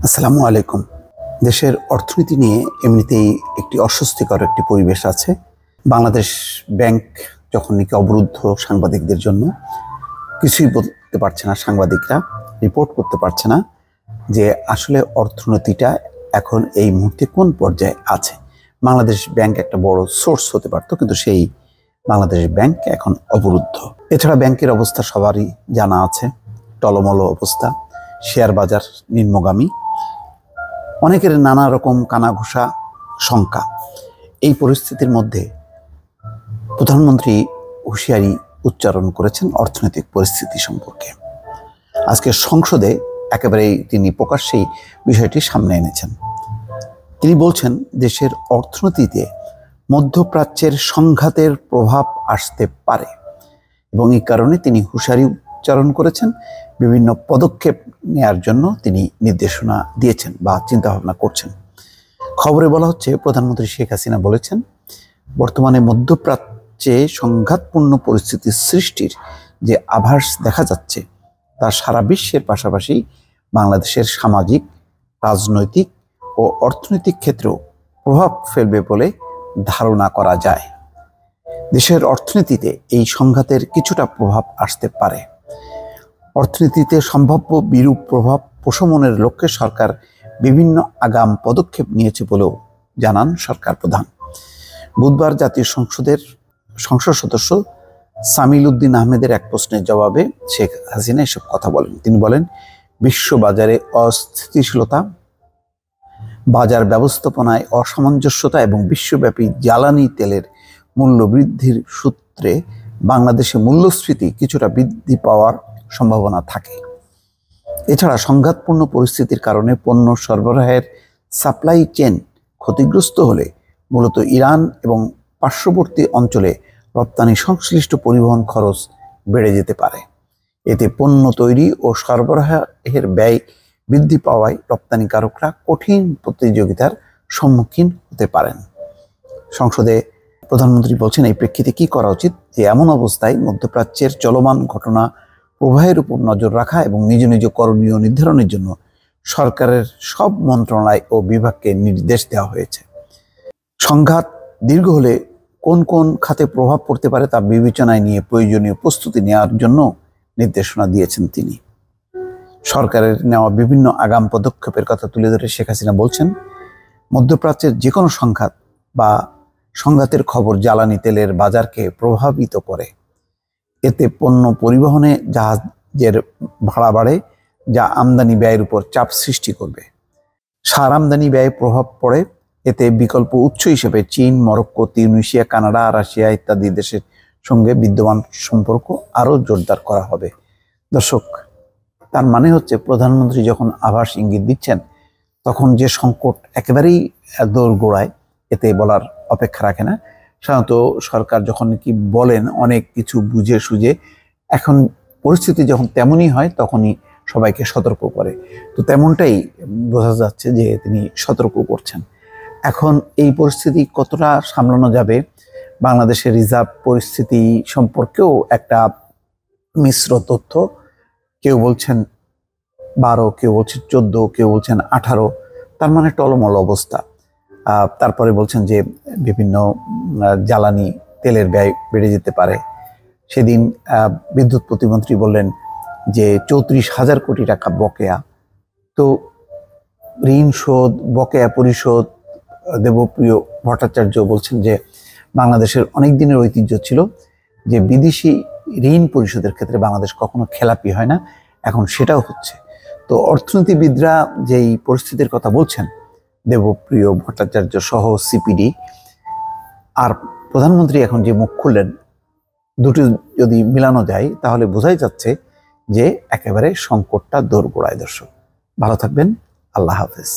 আসসালামু আলাইকুম। দেশের অর্থনীতি নিয়ে এমনিতেই একটি অস্বস্তিকর একটি পরিবেশ আছে। বাংলাদেশ ব্যাংক যখন নাকি অবরুদ্ধ সাংবাদিকদের জন্য, কিছুই বলতে পারছে না সাংবাদিকরা, রিপোর্ট করতে পারছে না যে আসলে অর্থনীতিটা এখন এই মুহূর্তে কোন পর্যায়ে আছে। বাংলাদেশ ব্যাংক একটা বড় সোর্স হতে পারত, কিন্তু সেই বাংলাদেশ ব্যাংক এখন অবরুদ্ধ। এছাড়া ব্যাংকের অবস্থা সবারই জানা আছে, টলমল অবস্থা, শেয়ার বাজার নিম্নগামী, অনেকের নানা রকম কানাঘুষা শঙ্কা। এই পরিস্থিতির মধ্যে প্রধানমন্ত্রী হুঁশিয়ারি উচ্চারণ করেছেন অর্থনৈতিক পরিস্থিতি সম্পর্কে। আজকে সংসদে একেবারেই তিনি প্রকাশ্যেই বিষয়টি সামনে এনেছেন। তিনি বলছেন, দেশের অর্থনীতিতে মধ্যপ্রাচ্যের সংঘাতের প্রভাব আসতে পারে এবং এই কারণে তিনি হুঁশিয়ারি উচ্চারণ করেছেন। বিভিন্ন পদক্ষেপ নেয়ার জন্য তিনি নির্দেশনা দিয়েছেন বা চিন্তাভাবনা করছেন। খবরে বলা হচ্ছে, প্রধানমন্ত্রী শেখ হাসিনা বলেছেন, বর্তমানে মধ্যপ্রাচ্যে সংঘাতপূর্ণ পরিস্থিতি সৃষ্টির যে আভাস দেখা যাচ্ছে তা সারা বিশ্বের পাশাপাশি বাংলাদেশের সামাজিক, রাজনৈতিক ও অর্থনৈতিক ক্ষেত্রেও প্রভাব ফেলবে বলে ধারণা করা যায়। দেশের অর্থনীতিতে এই সংঘাতের কিছুটা প্রভাব আসতে পারে। অর্থনীতিতে সম্ভাব্য বিরূপ প্রভাব প্রশমনের লক্ষ্যে সরকার বিভিন্ন আগাম পদক্ষেপ নিয়েছে বলেও জানান সরকার প্রধান। বুধবার জাতীয় সংসদের সংসদ সদস্য সামিল উদ্দিন আহমেদের এক প্রশ্নের জবাবে শেখ হাসিনা এসব কথা বলেন। তিনি বলেন, বিশ্ববাজারে অস্থিতিশীলতা, বাজার ব্যবস্থাপনায় অসামঞ্জস্যতা এবং বিশ্বব্যাপী জ্বালানি তেলের মূল্য বৃদ্ধির সূত্রে বাংলাদেশে মূল্যস্ফীতি কিছুটা বৃদ্ধি পাওয়ার সম্ভাবনা থাকে। এছাড়া সংঘাতপূর্ণ পরিস্থিতির কারণে পণ্য সরবরাহের সাপ্লাই চেইন ক্ষতিগ্রস্ত হলে মূলত ইরান এবং পার্শ্ববর্তী অঞ্চলে রপ্তানি সংশ্লিষ্ট পরিবহন খরচ বেড়ে যেতে পারে। এতে পণ্য তৈরি ও সরবরাহের ব্যয় বৃদ্ধি পাওয়ায় রপ্তানিকারকরা কঠিন প্রতিযোগিতার সম্মুখীন হতে পারেন। সংসদে প্রধানমন্ত্রী বলছেন, এই প্রেক্ষিতে কি করা উচিত, যে এমন অবস্থায় মধ্যপ্রাচ্যের চলমান ঘটনা প্রবাহের উপর নজর রাখা এবং নিজ নিজ করণীয় নির্ধারণের জন্য সরকারের সব মন্ত্রণালয় ও বিভাগকে নির্দেশ দেওয়া হয়েছে। সংঘাত দীর্ঘ হলে কোন কোন খাতে প্রভাব পড়তে পারে তা বিবেচনায় নিয়ে প্রয়োজনীয় প্রস্তুতি নেওয়ার জন্য নির্দেশনা দিয়েছেন তিনি। সরকারের নেওয়া বিভিন্ন আগাম পদক্ষেপের কথা তুলে ধরে শেখ হাসিনা বলছেন, মধ্যপ্রাচ্যের যে কোনো সংঘাত বা সংঘাতের খবর জ্বালানি তেলের বাজারকে প্রভাবিত করে। এতে পণ্য পরিবহনে জাহাজের ভাড়া বাড়ে, যা আমদানি ব্যয়ের উপর চাপ সৃষ্টি করবে। সার আমদানি ব্যয়ে প্রভাব পড়ে। এতে বিকল্প উৎস হিসেবে চীন, মরক্কো, তিউনিসিয়া, কানাডা, রাশিয়া ইত্যাদি দেশের সঙ্গে বিদ্যমান সম্পর্ক আরও জোরদার করা হবে। দর্শক, তার মানে হচ্ছে প্রধানমন্ত্রী যখন আভাস ইঙ্গিত দিচ্ছেন, তখন যে সংকট একেবারেই দোরগোড়ায়, এতে বলার অপেক্ষা রাখে না। সাধারণত সরকার যখন কি বলেন অনেক কিছু বুঝে সুঝে, এখন পরিস্থিতি যখন তেমনই হয় তখনই সবাইকে সতর্ক করে। তো তেমনটাই বোঝা যাচ্ছে যে তিনি সতর্ক করছেন। এখন এই পরিস্থিতি কতটা সামলানো যাবে, বাংলাদেশের রিজার্ভ পরিস্থিতি সম্পর্কেও একটা মিশ্র তথ্য। কেউ বলছেন 12, কেউ বলছেন 14, কেউ বলছেন 18, তার মানে টলমল অবস্থা। তারপরে বলছেন যে বিভিন্ন জ্বালানি তেলের ব্যয় বেড়ে যেতে পারে। সেদিন বিদ্যুৎ প্রতিমন্ত্রী বললেন যে 34,000 কোটি টাকা বকেয়া। তো ঋণ শোধ, বকেয়া পরিশোধ, দেবপ্রিয় ভট্টাচার্য বলছেন যে বাংলাদেশের অনেক দিনের ঐতিহ্য ছিল যে বিদেশি ঋণ পরিশোধের ক্ষেত্রে বাংলাদেশ কখনো খেলাপি হয় না, এখন সেটাও হচ্ছে। তো অর্থনীতিবিদরা যেই পরিস্থিতির কথা বলছেন, দেবপ্রিয় ভট্টাচার্য সহ সিপিডি আর প্রধানমন্ত্রী এখন যে মুখ খুললেন, দুটি যদি মিলানো যায় তাহলে বোঝাই যাচ্ছে যে একেবারে সংকটটা দোরগোড়ায়। দর্শক, ভালো থাকবেন। আল্লাহ হাফেজ।